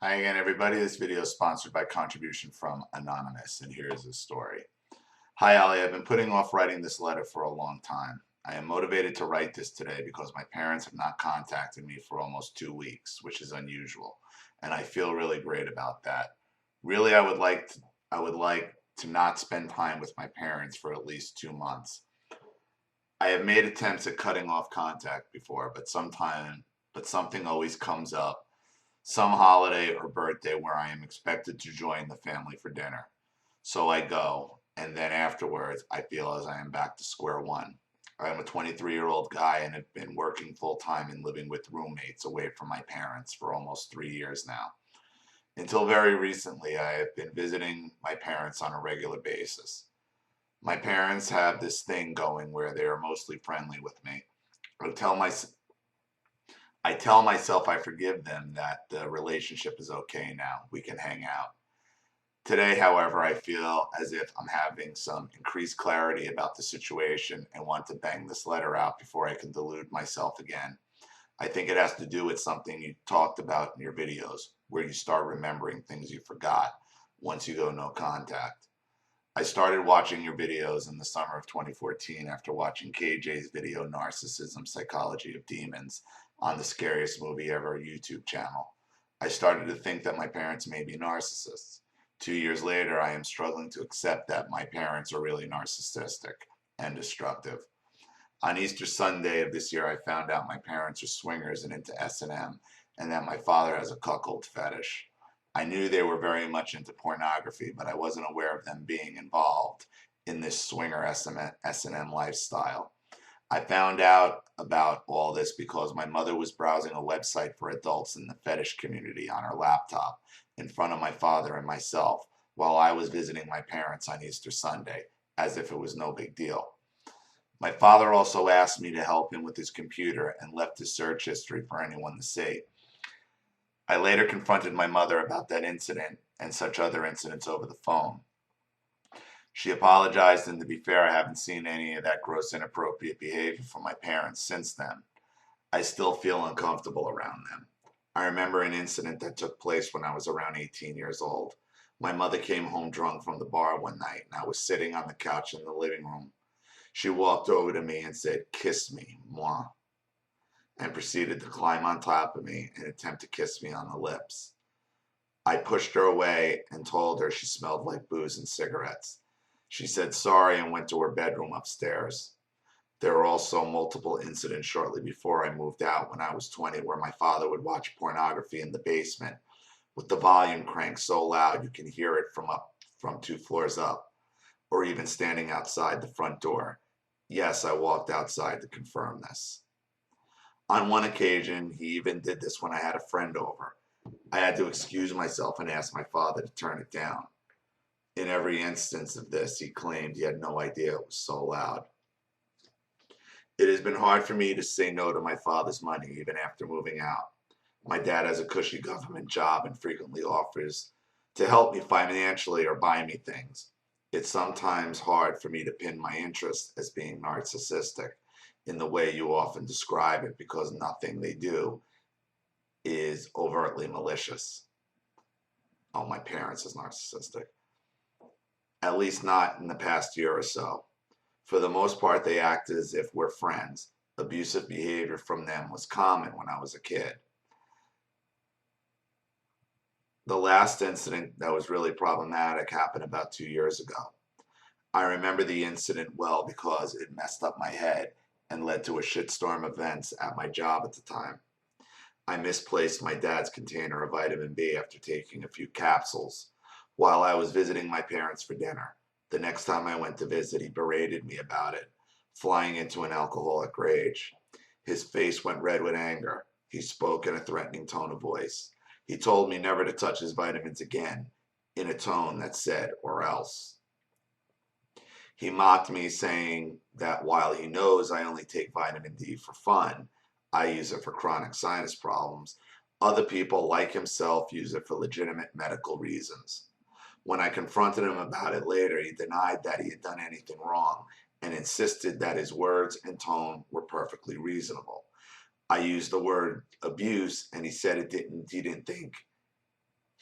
Hi again, everybody. This video is sponsored by contribution from Anonymous, and here's his story. Hi, Ali. I've been putting off writing this letter for a long time. I am motivated to write this today because my parents have not contacted me for almost 2 weeks, which is unusual, and I feel really great about that. Really, I would like to not spend time with my parents for at least 2 months. I have made attempts at cutting off contact before, but something always comes up, some holiday or birthday where I am expected to join the family for dinner. So I go, and then afterwards, I feel as I am back to square one. I am a 23-year-old guy and have been working full time and living with roommates away from my parents for almost 3 years now. Until very recently, I have been visiting my parents on a regular basis. My parents have this thing going where they are mostly friendly with me. I tell my I tell myself I forgive them, that the relationship is okay now. We can hang out. Today, however, I feel as if I'm having some increased clarity about the situation and want to bang this letter out before I can delude myself again. I think it has to do with something you talked about in your videos, where you start remembering things you forgot once you go no contact. I started watching your videos in the summer of 2014 after watching KJ's video, Narcissism, Psychology of Demons, on the Scariest Movie Ever YouTube channel. I started to think that my parents may be narcissists. 2 years later, I am struggling to accept that my parents are really narcissistic and destructive. On Easter Sunday of this year, I found out my parents are swingers and into S&M, and that my father has a cuckold fetish. I knew they were very much into pornography, but I wasn't aware of them being involved in this swinger S&M lifestyle. I found out about all this because my mother was browsing a website for adults in the fetish community on her laptop in front of my father and myself while I was visiting my parents on Easter Sunday, as if it was no big deal. My father also asked me to help him with his computer and left his search history for anyone to see. I later confronted my mother about that incident and such other incidents over the phone. She apologized, and to be fair, I haven't seen any of that gross inappropriate behavior from my parents since then. I still feel uncomfortable around them. I remember an incident that took place when I was around 18 years old. My mother came home drunk from the bar one night, and I was sitting on the couch in the living room. She walked over to me and said, "Kiss me, moi," and proceeded to climb on top of me and attempt to kiss me on the lips. I pushed her away and told her she smelled like booze and cigarettes. She said sorry and went to her bedroom upstairs. There were also multiple incidents shortly before I moved out when I was 20 where my father would watch pornography in the basement with the volume cranked so loud you can hear it from 2 floors up, or even standing outside the front door. Yes, I walked outside to confirm this. On one occasion, he even did this when I had a friend over. I had to excuse myself and ask my father to turn it down. In every instance of this, he claimed he had no idea it was so loud. It has been hard for me to say no to my father's money even after moving out. My dad has a cushy government job and frequently offers to help me financially or buy me things. It's sometimes hard for me to pin my interest as being narcissistic in the way you often describe it, because nothing they do is overtly malicious. Oh, my parents is narcissistic. At least not in the past year or so. For the most part, they acted as if we're friends. Abusive behavior from them was common when I was a kid. The last incident that was really problematic happened about 2 years ago. I remember the incident well because it messed up my head and led to a shitstorm of events at my job at the time. I misplaced my dad's container of vitamin B after taking a few capsules while I was visiting my parents for dinner. The next time I went to visit, he berated me about it, flying into an alcoholic rage. His face went red with anger. He spoke in a threatening tone of voice. He told me never to touch his vitamins again, in a tone that said, "or else." He mocked me, saying that while he knows I only take vitamin D for fun, I use it for chronic sinus problems. Other people, like himself, use it for legitimate medical reasons. When I confronted him about it later, he denied that he had done anything wrong and insisted that his words and tone were perfectly reasonable. I used the word abuse, and he said he didn't think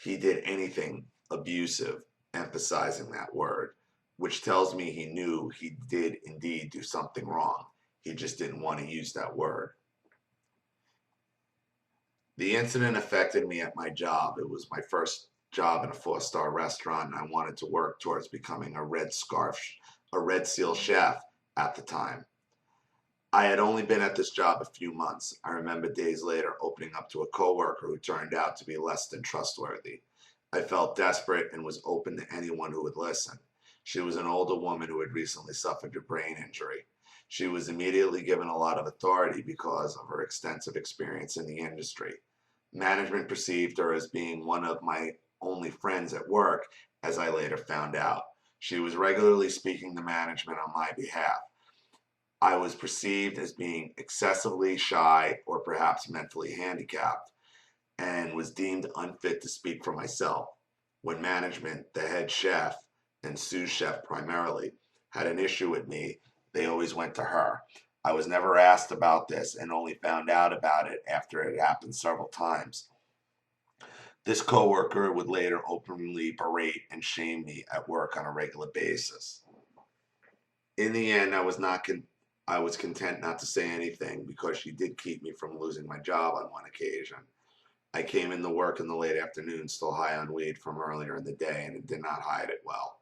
he did anything abusive, emphasizing that word, which tells me he knew he did indeed do something wrong. He just didn't want to use that word. The incident affected me at my job. It was my first job in a 4-star restaurant, and I wanted to work towards becoming a Red Seal chef at the time. I had only been at this job a few months. I remember days later opening up to a coworker who turned out to be less than trustworthy. I felt desperate and was open to anyone who would listen. She was an older woman who had recently suffered a brain injury. She was immediately given a lot of authority because of her extensive experience in the industry. Management perceived her as being one of my only friends at work, as I later found out. She was regularly speaking to management on my behalf. I was perceived as being excessively shy or perhaps mentally handicapped and was deemed unfit to speak for myself. When management, the head chef, and sous chef primarily, had an issue with me, they always went to her. I was never asked about this and only found out about it after it had happened several times. This coworker would later openly berate and shame me at work on a regular basis. In the end, I was content not to say anything because she did keep me from losing my job on one occasion. I came into work in the late afternoon, still high on weed from earlier in the day, and did not hide it well.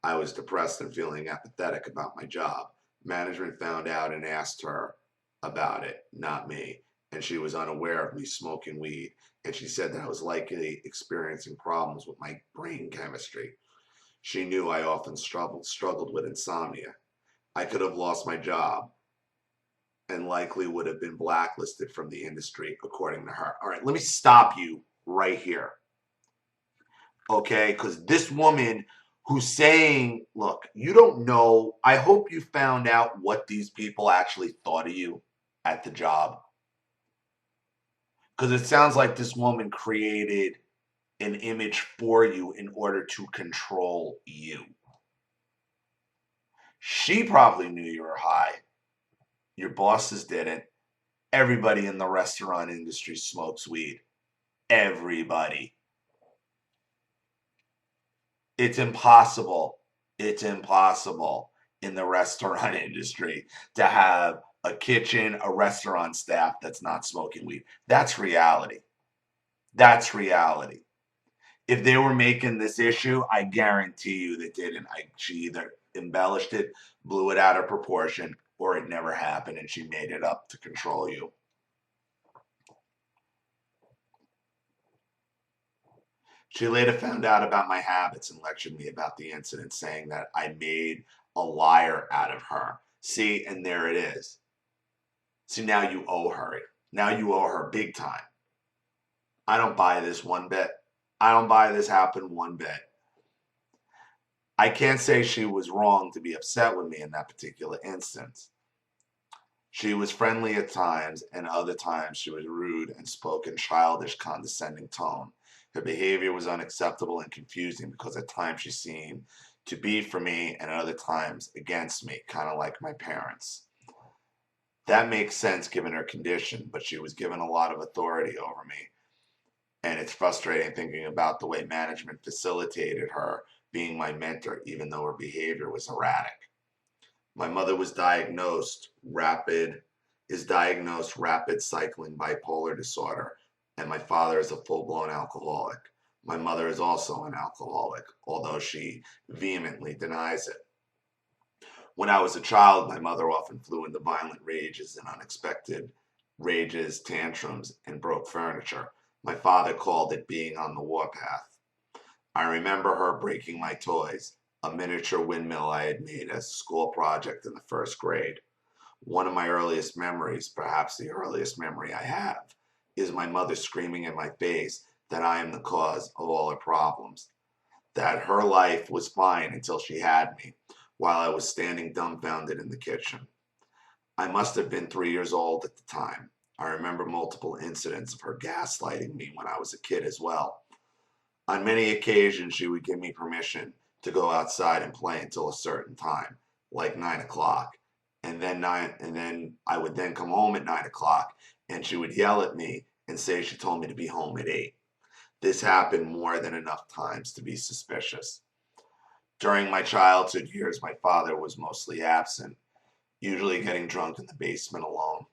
I was depressed and feeling apathetic about my job. Management found out and asked her about it, not me, and she was unaware of me smoking weed, and she said that I was likely experiencing problems with my brain chemistry. She knew I often struggled with insomnia. I could have lost my job and likely would have been blacklisted from the industry, according to her. All right, let me stop you right here, okay? Because this woman who's saying, look, you don't know, I hope you found out what these people actually thought of you at the job. Because it sounds like this woman created an image for you in order to control you. She probably knew you were high. Your bosses didn't. Everybody in the restaurant industry smokes weed. Everybody. It's impossible. It's impossible in the restaurant industry to have a kitchen, a restaurant staff that's not smoking weed. That's reality. That's reality. If they were making this issue, I guarantee you they didn't. She either embellished it, blew it out of proportion, or it never happened and she made it up to control you. She later found out about my habits and lectured me about the incident, saying that I made a liar out of her. See, and there it is. See, now you owe her. Now you owe her big time. I don't buy this one bit. I don't buy this happened one bit. I can't say she was wrong to be upset with me in that particular instance. She was friendly at times, and other times she was rude and spoke in childish, condescending tone. Her behavior was unacceptable and confusing because at times she seemed to be for me and at other times against me, kind of like my parents. That makes sense given her condition, but she was given a lot of authority over me. And it's frustrating thinking about the way management facilitated her being my mentor, even though her behavior was erratic. My mother is diagnosed rapid cycling bipolar disorder, and my father is a full-blown alcoholic. My mother is also an alcoholic, although she vehemently denies it. When I was a child, my mother often flew into violent rages and unexpected rages, tantrums, and broke furniture. My father called it being on the warpath. I remember her breaking my toys, a miniature windmill I had made as a school project in the first grade. One of my earliest memories, perhaps the earliest memory I have, is my mother screaming in my face that I am the cause of all her problems, that her life was fine until she had me, while I was standing dumbfounded in the kitchen. I must have been 3 years old at the time. I remember multiple incidents of her gaslighting me when I was a kid as well. On many occasions, she would give me permission to go outside and play until a certain time, like 9 o'clock. And then I would then come home at 9 o'clock and she would yell at me and say she told me to be home at 8. This happened more than enough times to be suspicious. During my childhood years, my father was mostly absent, usually getting drunk in the basement alone.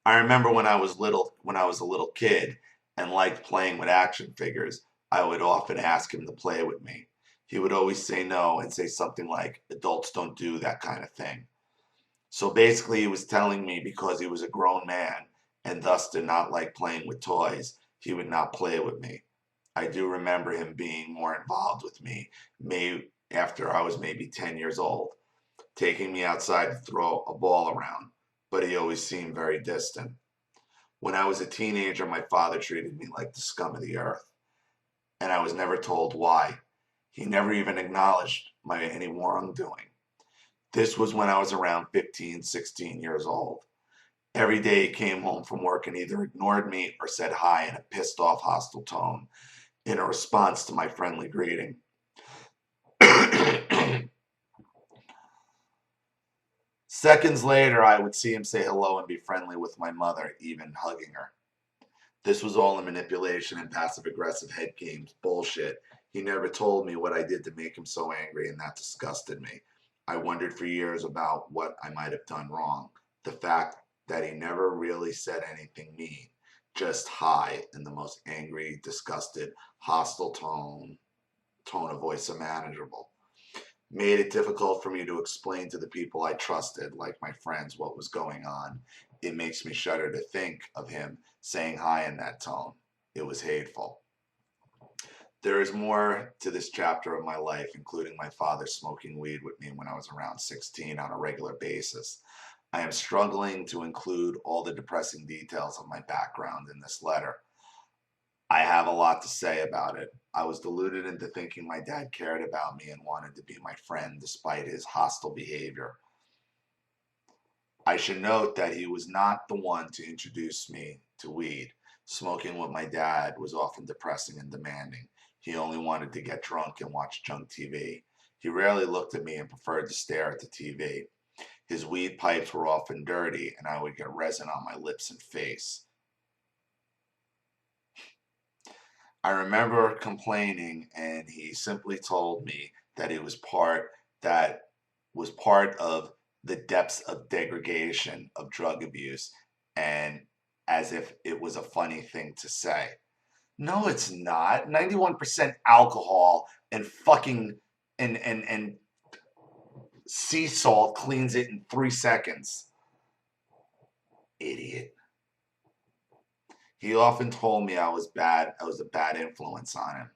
I remember when I was a little kid and liked playing with action figures, I would often ask him to play with me. He would always say no and say something like, adults don't do that kind of thing. So basically, he was telling me because he was a grown man and thus did not like playing with toys, he would not play with me. I do remember him being more involved with me, maybe after I was maybe 10 years old, taking me outside to throw a ball around, but he always seemed very distant. When I was a teenager, my father treated me like the scum of the earth, and I was never told why. He never even acknowledged my any wrongdoing. This was when I was around 15, 16 years old. Every day he came home from work and either ignored me or said hi in a pissed off, hostile tone in a response to my friendly greeting. Seconds later, I would see him say hello and be friendly with my mother, even hugging her. This was all a manipulation and passive aggressive head games bullshit. He never told me what I did to make him so angry, and that disgusted me. I wondered for years about what I might have done wrong. The fact that he never really said anything mean, just hi in the most angry, disgusted, hostile tone of voice imaginable, made it difficult for me to explain to the people I trusted, like my friends, what was going on. It makes me shudder to think of him saying hi in that tone. It was hateful. There is more to this chapter of my life, including my father smoking weed with me when I was around 16 on a regular basis. I am struggling to include all the depressing details of my background in this letter. I have a lot to say about it. I was deluded into thinking my dad cared about me and wanted to be my friend despite his hostile behavior. I should note that he was not the one to introduce me to weed. Smoking with my dad was often depressing and demanding. He only wanted to get drunk and watch junk TV. He rarely looked at me and preferred to stare at the TV. His weed pipes were often dirty, and I would get resin on my lips and face. I remember complaining, and he simply told me that that was part of the depths of degradation of drug abuse, and as if it was a funny thing to say. No, it's not. 91% alcohol and fucking and sea salt cleans it in 3 seconds. Idiot. He often told me I was a bad influence on him.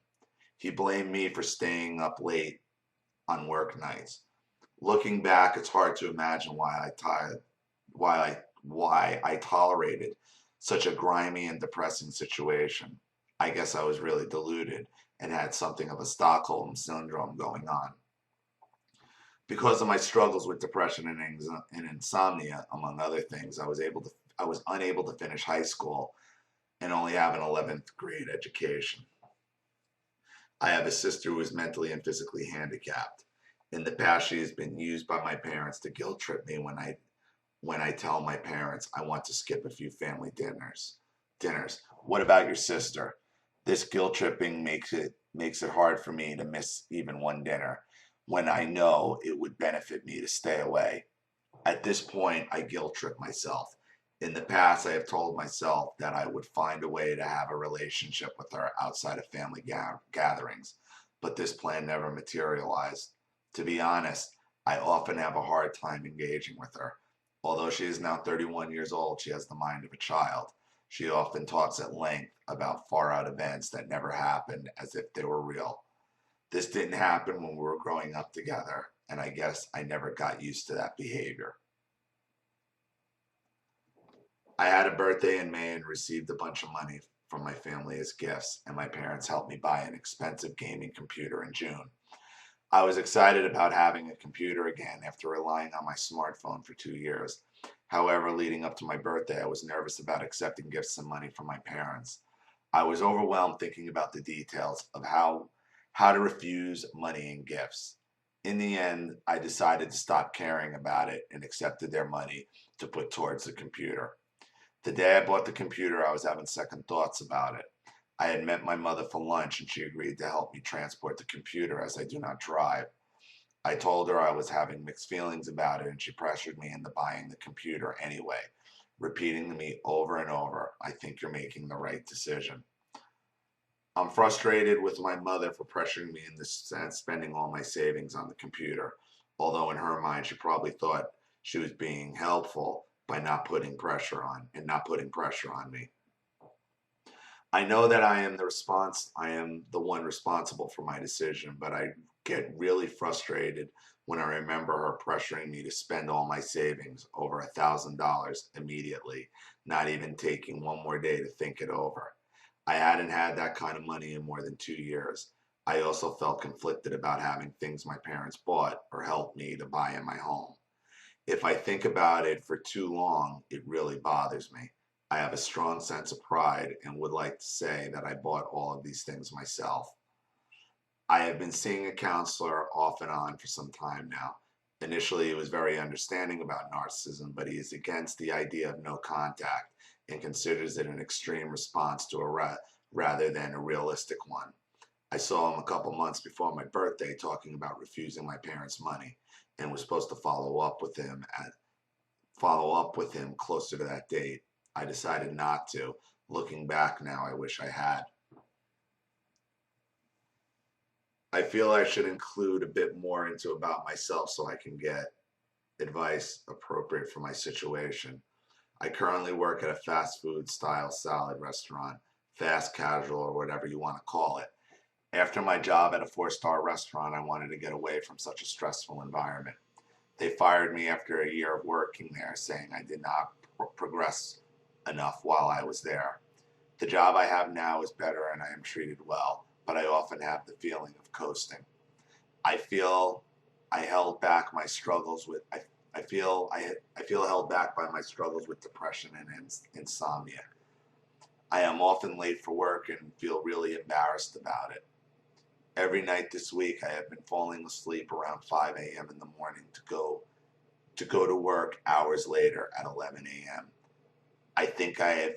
He blamed me for staying up late on work nights. Looking back, it's hard to imagine why I tolerated such a grimy and depressing situation. I guess I was really deluded and had something of a Stockholm syndrome going on. Because of my struggles with depression and insomnia, among other things, I was unable to finish high school and only have an 11th grade education. I have a sister who is mentally and physically handicapped. In the past, she has been used by my parents to guilt trip me when I tell my parents I want to skip a few family dinners. What about your sister? This guilt tripping makes it hard for me to miss even one dinner when I know it would benefit me to stay away. At this point, I guilt trip myself. In the past, I have told myself that I would find a way to have a relationship with her outside of family gatherings, but this plan never materialized. To be honest, I often have a hard time engaging with her. Although she is now 31 years old, she has the mind of a child. She often talks at length about far out events that never happened as if they were real. This didn't happen when we were growing up together, and I guess I never got used to that behavior. I had a birthday in May and received a bunch of money from my family as gifts, and my parents helped me buy an expensive gaming computer in June. I was excited about having a computer again after relying on my smartphone for 2 years. However, leading up to my birthday, I was nervous about accepting gifts and money from my parents. I was overwhelmed thinking about the details of how to refuse money and gifts. In the end, I decided to stop caring about it and accepted their money to put towards the computer. The day I bought the computer, I was having second thoughts about it. I had met my mother for lunch and she agreed to help me transport the computer as I do not drive. I told her I was having mixed feelings about it and she pressured me into buying the computer anyway, repeating to me over and over, "I think you're making the right decision." I'm frustrated with my mother for pressuring me into spending all my savings on the computer, although in her mind she probably thought she was being helpful by not putting pressure on me. I know that I am the one responsible for my decision, but I get really frustrated when I remember her pressuring me to spend all my savings, over $1,000 immediately, not even taking one more day to think it over. I hadn't had that kind of money in more than 2 years. I also felt conflicted about having things my parents bought or helped me to buy in my home. If I think about it for too long, it really bothers me. I have a strong sense of pride and would like to say that I bought all of these things myself. I have been seeing a counselor off and on for some time now. Initially, he was very understanding about narcissism, but he is against the idea of no contact and considers it an extreme response to rather than a realistic one. I saw him a couple months before my birthday talking about refusing my parents' money and was supposed to follow up with him closer to that date. I decided not to. Looking back now, I wish I had. I feel I should include a bit more into about myself so I can get advice appropriate for my situation. I currently work at a fast food style salad restaurant, fast casual or whatever you want to call it. After my job at a 4-star restaurant, I wanted to get away from such a stressful environment. They fired me after a year of working there, saying I did not progress enough while I was there. The job I have now is better and I am treated well, but I often have the feeling of coasting. I feel I held back my struggles with I feel held back by my struggles with depression and insomnia. I am often late for work and feel really embarrassed about it. Every night this week I have been falling asleep around 5 a.m. in the morning to go to work hours later at 11 a.m. I think I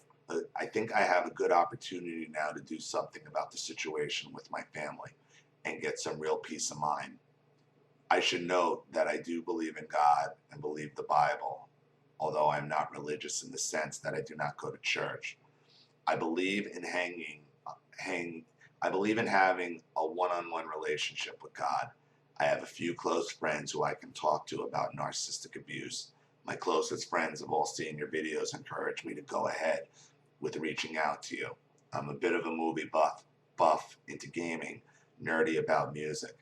think I have a good opportunity now to do something about the situation with my family and get some real peace of mind. I should note that I do believe in God and believe the Bible, although I'm not religious in the sense that I do not go to church. I believe in I believe in having a one-on-one relationship with God. I have a few close friends who I can talk to about narcissistic abuse. My closest friends have all seen your videos and encouraged me to go ahead with reaching out to you. I'm a bit of a movie buff into gaming, nerdy about music.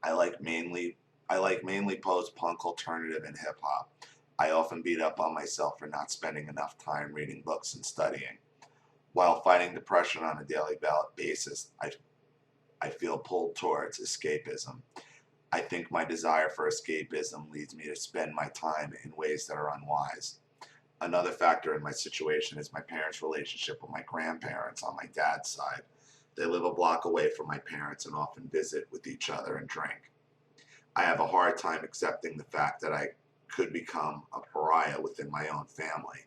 I like mainly post-punk, alternative, and hip-hop. I often beat up on myself for not spending enough time reading books and studying. While fighting depression on a daily basis, I feel pulled towards escapism. I think my desire for escapism leads me to spend my time in ways that are unwise. Another factor in my situation is my parents' relationship with my grandparents on my dad's side. They live a block away from my parents and often visit with each other and drink. I have a hard time accepting the fact that I could become a pariah within my own family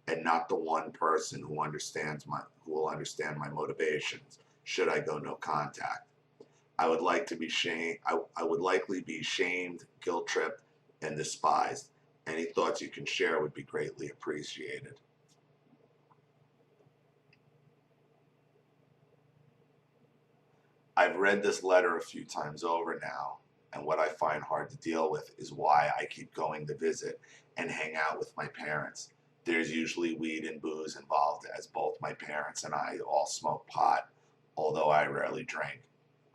and not the one person who will understand my motivations should I go no contact. I would likely be shamed, guilt tripped, and despised. Any thoughts you can share would be greatly appreciated. I've read this letter a few times over now, and what I find hard to deal with is why I keep going to visit and hang out with my parents. There's usually weed and booze involved, as both my parents and I all smoke pot, although I rarely drink.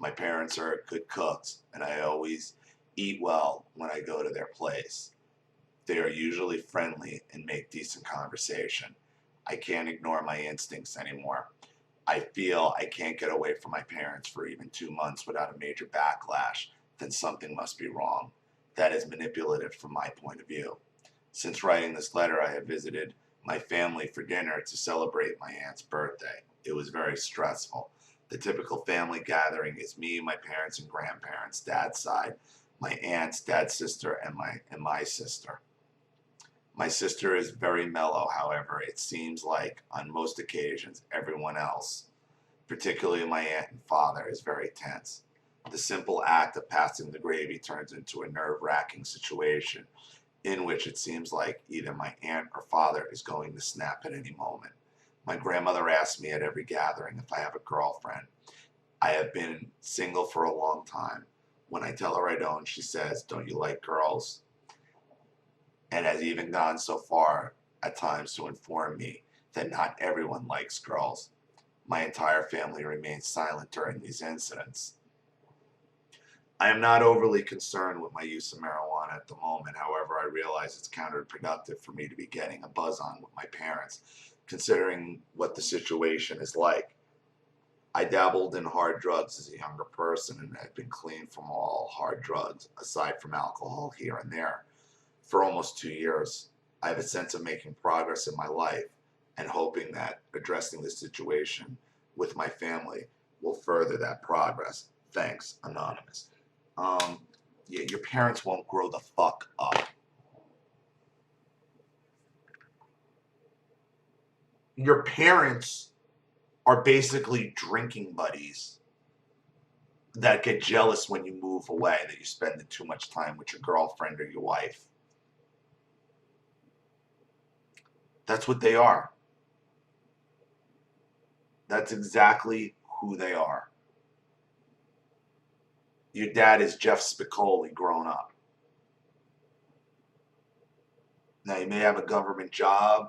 My parents are good cooks, and I always eat well when I go to their place. They are usually friendly and make decent conversation. I can't ignore my instincts anymore. I feel I can't get away from my parents for even 2 months without a major backlash, then something must be wrong. That is manipulative from my point of view. Since writing this letter, I have visited my family for dinner to celebrate my aunt's birthday. It was very stressful. The typical family gathering is me, my parents and grandparents, dad's side, my aunts, dad's sister, and my sister. My sister is very mellow, however, it seems like on most occasions everyone else, particularly my aunt and father, is very tense. The simple act of passing the gravy turns into a nerve-wracking situation in which it seems like either my aunt or father is going to snap at any moment. My grandmother asks me at every gathering if I have a girlfriend. I have been single for a long time. When I tell her I don't, she says, "Don't you like girls?" And has even gone so far at times to inform me that not everyone likes girls. My entire family remains silent during these incidents. I am not overly concerned with my use of marijuana at the moment. However, I realize it's counterproductive for me to be getting a buzz on with my parents, considering what the situation is like. I dabbled in hard drugs as a younger person and had been clean from all hard drugs, aside from alcohol here and there, for almost 2 years. I have a sense of making progress in my life and hoping that addressing this situation with my family will further that progress. Thanks, Anonymous. Yeah, your parents won't grow the fuck up. Your parents are basically drinking buddies that get jealous when you move away, that you spend too much time with your girlfriend or your wife. That's what they are. That's exactly who they are. Your dad is Jeff Spicoli grown up. Now you may have a government job,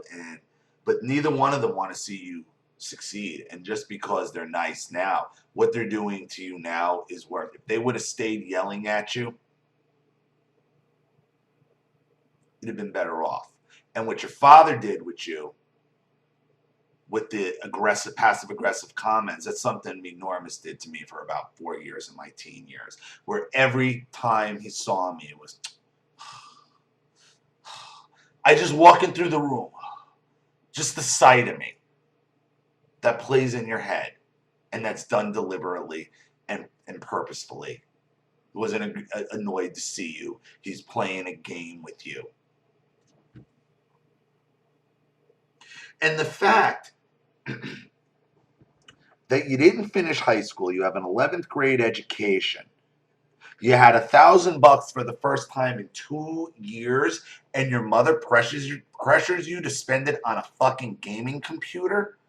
but neither one of them want to see you succeed. And just because they're nice now, what they're doing to you now is worth. If they would have stayed yelling at you, you'd have been better off. And what your father did with you, with the aggressive, passive aggressive comments, that's something Enormous did to me for about 4 years in my teen years, where every time he saw me, it was, I just walking through the room, just the sight of me, that plays in your head, and that's done deliberately and purposefully. He wasn't annoyed to see you. He's playing a game with you. And the fact that you didn't finish high school, you have an 11th grade education, you had $1,000 for the first time in 2 years, and your mother pressures you to spend it on a fucking gaming computer?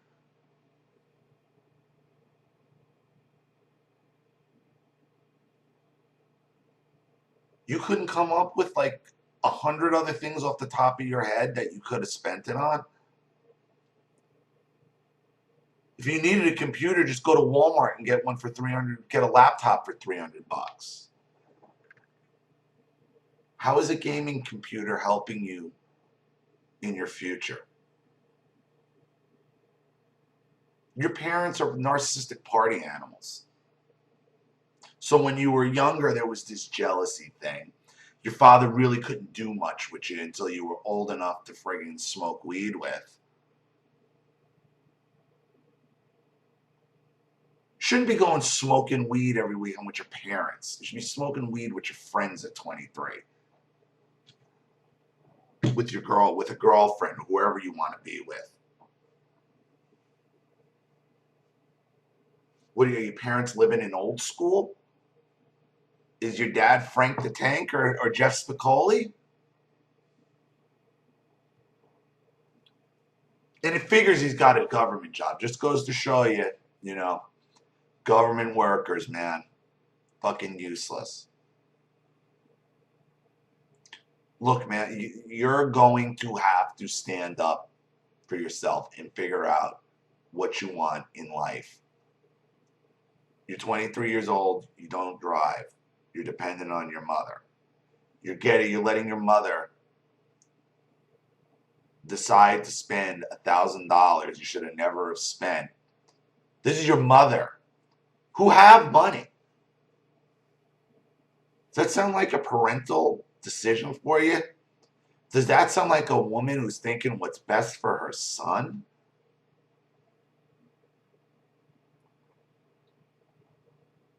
You couldn't come up with like 100 other things off the top of your head that you could have spent it on? If you needed a computer, just go to Walmart and get one for 300, get a laptop for $300. How is a gaming computer helping you in your future? Your parents are narcissistic party animals. So when you were younger, there was this jealousy thing. Your father really couldn't do much with you until you were old enough to friggin' smoke weed with. Shouldn't be going smoking weed every weekend with your parents. You should be smoking weed with your friends at 23. With your girl, with a girlfriend, whoever you want to be with. What are your parents living in old school? Is your dad Frank the Tank or Jeff Spicoli? And it figures he's got a government job. Just goes to show you, government workers, man, fucking useless. Look, man, you're going to have to stand up for yourself and figure out what you want in life. You're 23 years old. You don't drive. You're dependent on your mother. You're letting your mother decide to spend $1,000 you should have never have spent. This is your mother, who have money. Does that sound like a parental decision for you? Does that sound like a woman who's thinking what's best for her son?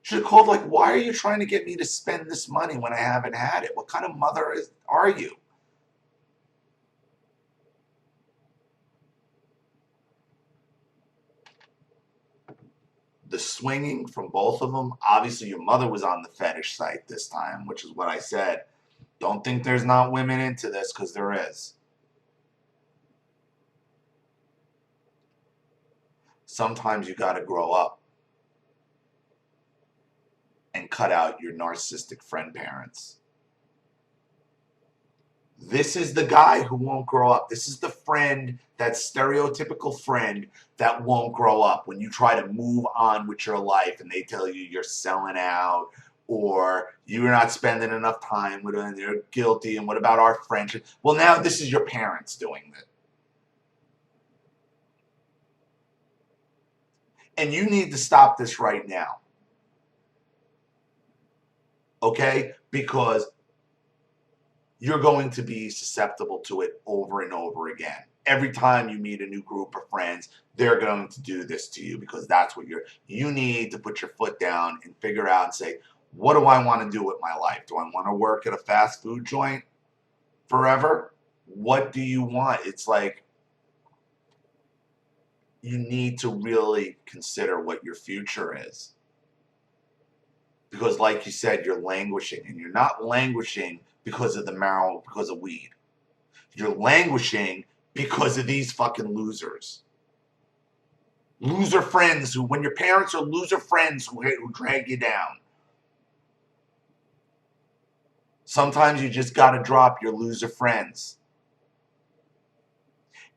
Should have called like, why are you trying to get me to spend this money when I haven't had it? What kind of mother are you? swinging from both of them. Obviously, your mother was on the fetish site this time, which is what I said. Don't think there's not women into this, because there is. Sometimes you got to grow up and cut out your narcissistic friend parents. This is the guy who won't grow up. This is the friend, that stereotypical friend that won't grow up. When you try to move on with your life and they tell you you're selling out or you're not spending enough time with them and they're guilty, and what about our friendship? Well, now this is your parents doing it. And you need to stop this right now. Okay? Because you're going to be susceptible to it over and over again. Every time you meet a new group of friends, they're going to do this to you, because that's what you need to put your foot down and figure out and say, what do I want to do with my life? Do I want to work at a fast food joint forever? What do you want? It's like, you need to really consider what your future is. Because like you said, you're languishing, and you're not languishing because of the marijuana, because of weed. You're languishing because of these fucking losers. Loser friends who, when your parents are loser friends who drag you down. Sometimes you just got to drop your loser friends.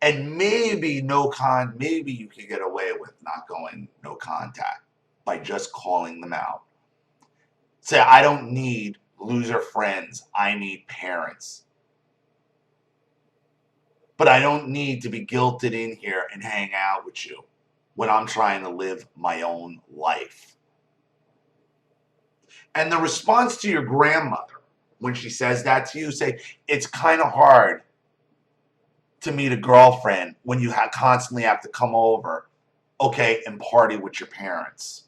And maybe maybe you can get away with not going no contact by just calling them out. Say, I don't need loser friends, I need parents. But I don't need to be guilted in here and hang out with you when I'm trying to live my own life. And the response to your grandmother, when she says that to you, say, it's kind of hard to meet a girlfriend when you constantly have to come over, okay, and party with your parents.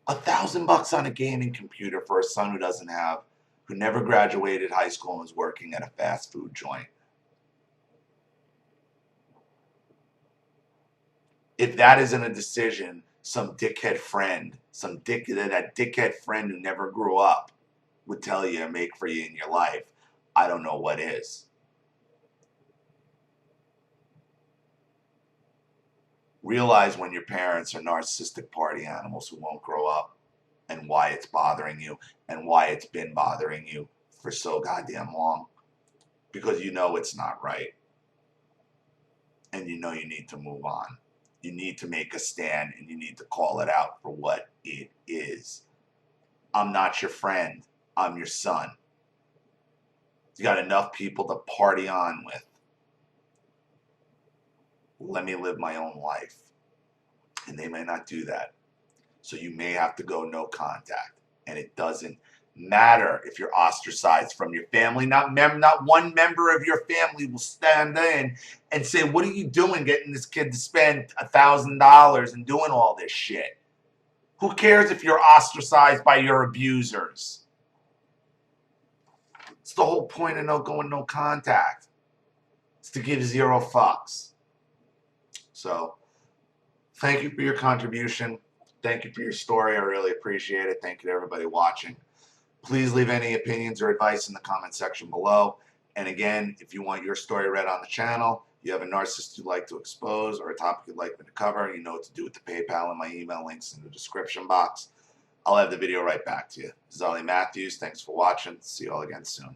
$1,000 on a gaming computer for a son who never graduated high school and was working at a fast food joint. If that isn't a decision, some dickhead friend, that dickhead friend who never grew up would tell you and make for you in your life, I don't know what is. Realize when your parents are narcissistic party animals who won't grow up, and why it's bothering you, and why it's been bothering you for so goddamn long. Because you know it's not right. And you know you need to move on. You need to make a stand, and you need to call it out for what it is. I'm not your friend. I'm your son. You got enough people to party on with. Let me live my own life. And they may not do that. So you may have to go no contact. And it doesn't matter if you're ostracized from your family. Not one member of your family will stand in and say, what are you doing getting this kid to spend $1,000 and doing all this shit? Who cares if you're ostracized by your abusers? It's the whole point of going no contact. It's to give 0 fucks. So, thank you for your contribution. Thank you for your story. I really appreciate it. Thank you to everybody watching. Please leave any opinions or advice in the comment section below. And again, if you want your story read on the channel, you have a narcissist you'd like to expose, or a topic you'd like me to cover, you know what to do with the PayPal and my email links in the description box. I'll have the video right back to you. This is Ollie Matthews. Thanks for watching. See you all again soon.